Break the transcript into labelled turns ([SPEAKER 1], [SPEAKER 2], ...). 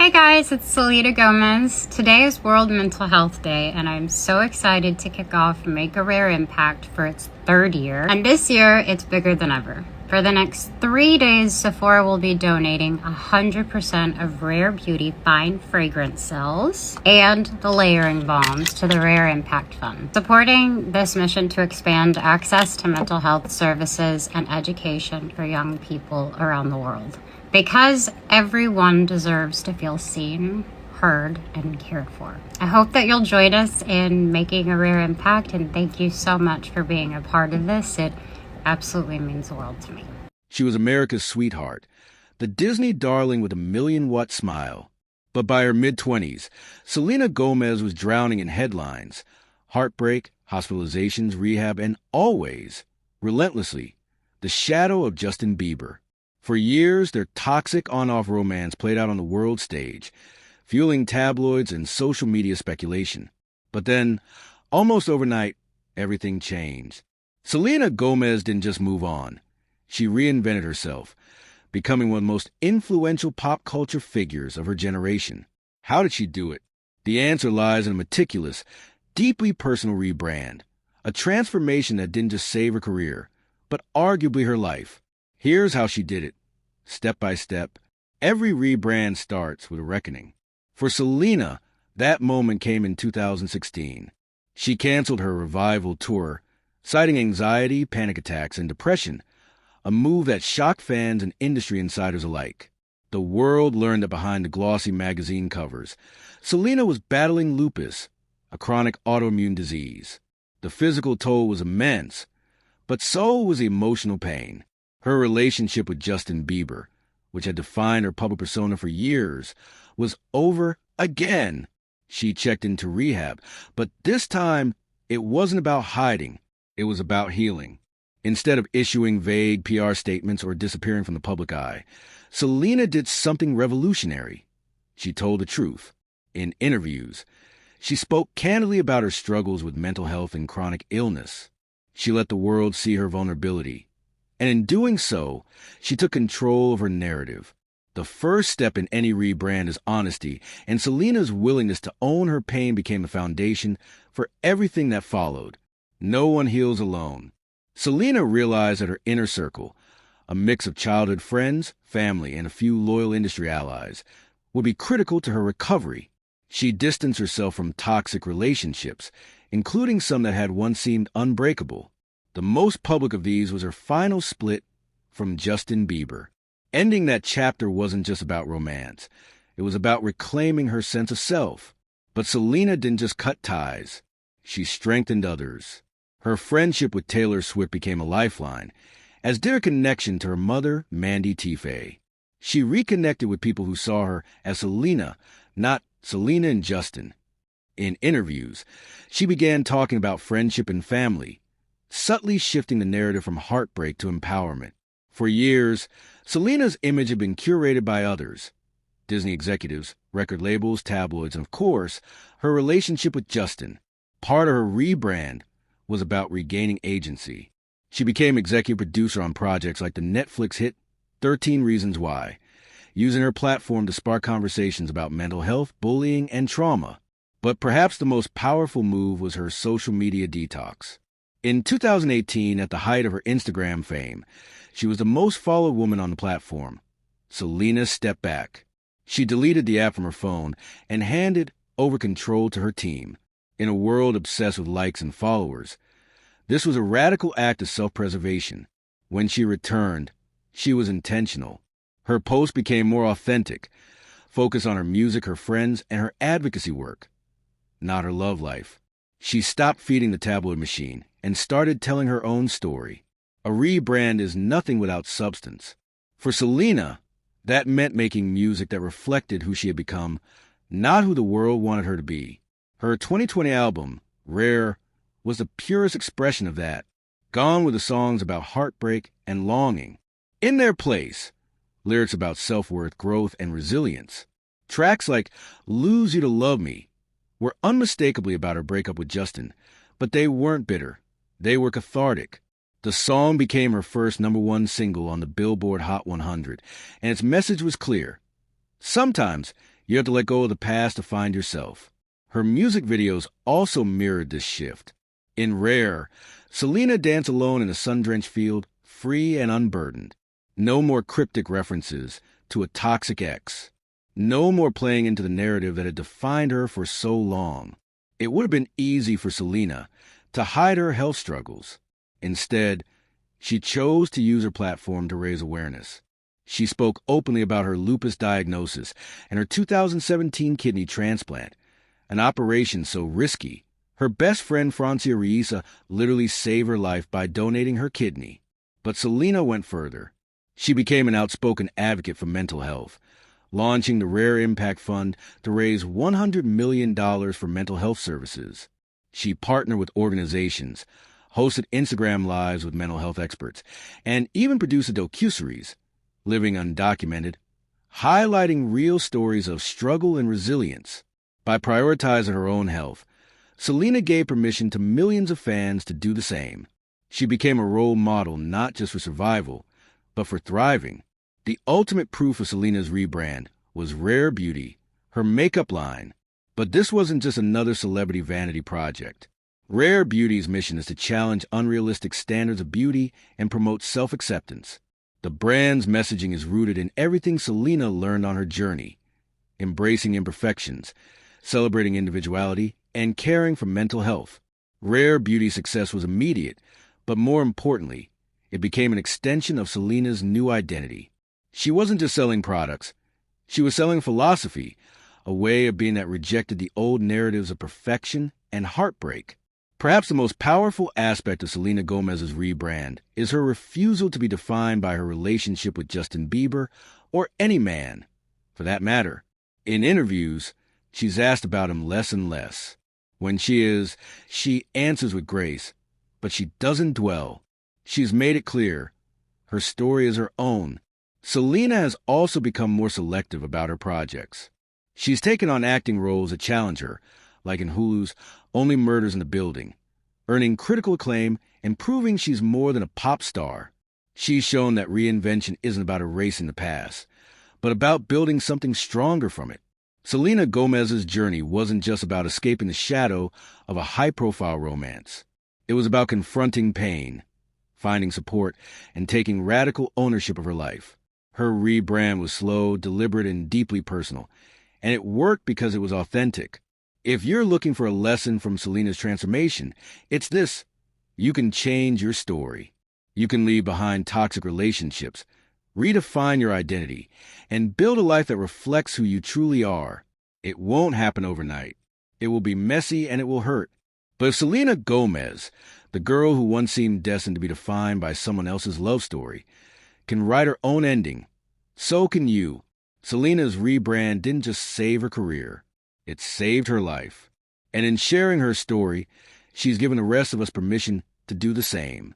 [SPEAKER 1] Hey guys, it's Selena Gomez. Today is World Mental Health Day, and I'm so excited to kick off Make a Rare Impact for its third year. And this year, it's bigger than ever. For the next 3 days, Sephora will be donating 100% of Rare Beauty fine fragrance cells and the layering balms to the Rare Impact Fund, supporting this mission to expand access to mental health services and education for young people around the world. Because everyone deserves to feel seen, heard, and cared for. I hope that you'll join us in making a rare impact, and thank you so much for being a part of this. It absolutely means the world to me.
[SPEAKER 2] She was America's sweetheart, the Disney darling with a million-watt smile. But by her mid-20s, Selena Gomez was drowning in headlines, heartbreak, hospitalizations, rehab, and always, relentlessly, the shadow of Justin Bieber. For years, their toxic on-off romance played out on the world stage, fueling tabloids and social media speculation. But then, almost overnight, everything changed. Selena Gomez didn't just move on. She reinvented herself, becoming one of the most influential pop culture figures of her generation. How did she do it? The answer lies in a meticulous, deeply personal rebrand, a transformation that didn't just save her career, but arguably her life. Here's how she did it. Step by step, every rebrand starts with a reckoning. For Selena, that moment came in 2016. She canceled her revival tour, citing anxiety, panic attacks, and depression, a move that shocked fans and industry insiders alike. The world learned that behind the glossy magazine covers, Selena was battling lupus, a chronic autoimmune disease. The physical toll was immense, but so was the emotional pain. Her relationship with Justin Bieber, which had defined her public persona for years, was over again. She checked into rehab, but this time it wasn't about hiding. It was about healing. Instead of issuing vague PR statements or disappearing from the public eye, Selena did something revolutionary. She told the truth. In interviews, she spoke candidly about her struggles with mental health and chronic illness. She let the world see her vulnerability. And in doing so, she took control of her narrative. The first step in any rebrand is honesty, and Selena's willingness to own her pain became the foundation for everything that followed. No one heals alone. Selena realized that her inner circle, a mix of childhood friends, family, and a few loyal industry allies, would be critical to her recovery. She distanced herself from toxic relationships, including some that had once seemed unbreakable. The most public of these was her final split from Justin Bieber. Ending that chapter wasn't just about romance. It was about reclaiming her sense of self. But Selena didn't just cut ties. She strengthened others. Her friendship with Taylor Swift became a lifeline, as did her connection to her mother, Mandy Tiffay. She reconnected with people who saw her as Selena, not Selena and Justin. In interviews, she began talking about friendship and family, subtly shifting the narrative from heartbreak to empowerment. For years, Selena's image had been curated by others, Disney executives, record labels, tabloids, and of course, her relationship with Justin. Part of her rebrand was about regaining agency. She became executive producer on projects like the Netflix hit 13 Reasons Why, using her platform to spark conversations about mental health, bullying, and trauma. But perhaps the most powerful move was her social media detox. In 2018, at the height of her Instagram fame, she was the most followed woman on the platform. Selena stepped back. She deleted the app from her phone and handed over control to her team. In a world obsessed with likes and followers, this was a radical act of self-preservation. When she returned, she was intentional. Her posts became more authentic, focused on her music, her friends, and her advocacy work, not her love life. She stopped feeding the tabloid machine and started telling her own story. A rebrand is nothing without substance. For Selena, that meant making music that reflected who she had become, not who the world wanted her to be. Her 2020 album, Rare, was the purest expression of that. Gone were the songs about heartbreak and longing. In their place, lyrics about self-worth, growth, and resilience. Tracks like Lose You to Love Me were unmistakably about her breakup with Justin, but they weren't bitter. They were cathartic. The song became her first #1 single on the Billboard Hot 100, and its message was clear. Sometimes You have to let go of the past to find yourself. Her music videos also mirrored this shift. In Rare, Selena danced alone in a sun-drenched field, free and unburdened. No more cryptic references to a toxic ex. No more playing into the narrative that had defined her for so long. It would have been easy for Selena to hide her health struggles. Instead, she chose to use her platform to raise awareness. She spoke openly about her lupus diagnosis and her 2017 kidney transplant, an operation so risky, her best friend Francia Riisa literally saved her life by donating her kidney. But Selena went further. She became an outspoken advocate for mental health, launching the Rare Impact Fund to raise $100 million for mental health services. She partnered with organizations, hosted Instagram Lives with mental health experts, and even produced a docuseries, Living Undocumented, highlighting real stories of struggle and resilience. By prioritizing her own health, Selena gave permission to millions of fans to do the same. She became a role model not just for survival, but for thriving. The ultimate proof of Selena's rebrand was Rare Beauty, her makeup line. But this wasn't just another celebrity vanity project. Rare Beauty's mission is to challenge unrealistic standards of beauty and promote self-acceptance. The brand's messaging is rooted in everything Selena learned on her journey, embracing imperfections, celebrating individuality, and caring for mental health. Rare Beauty's success was immediate, but more importantly, it became an extension of Selena's new identity. She wasn't just selling products. She was selling philosophy, a way of being that rejected the old narratives of perfection and heartbreak. Perhaps the most powerful aspect of Selena Gomez's rebrand is her refusal to be defined by her relationship with Justin Bieber or any man, for that matter. In interviews, she's asked about him less and less. When she answers with grace, but she doesn't dwell. She's made it clear. Her story is her own. Selena has also become more selective about her projects. She's taken on acting roles that challenge her, like in Hulu's Only Murders in the Building, earning critical acclaim and proving she's more than a pop star. She's shown that reinvention isn't about erasing the past, but about building something stronger from it. Selena Gomez's journey wasn't just about escaping the shadow of a high-profile romance. It was about confronting pain, finding support, and taking radical ownership of her life. Her rebrand was slow, deliberate, and deeply personal, and it worked because it was authentic. If you're looking for a lesson from Selena's transformation, it's this. You can change your story. You can leave behind toxic relationships, redefine your identity, and build a life that reflects who you truly are. It won't happen overnight. It will be messy and it will hurt. But if Selena Gomez, the girl who once seemed destined to be defined by someone else's love story, can write her own ending, so can you. Selena's rebrand didn't just save her career. It saved her life. And in sharing her story, she's given the rest of us permission to do the same.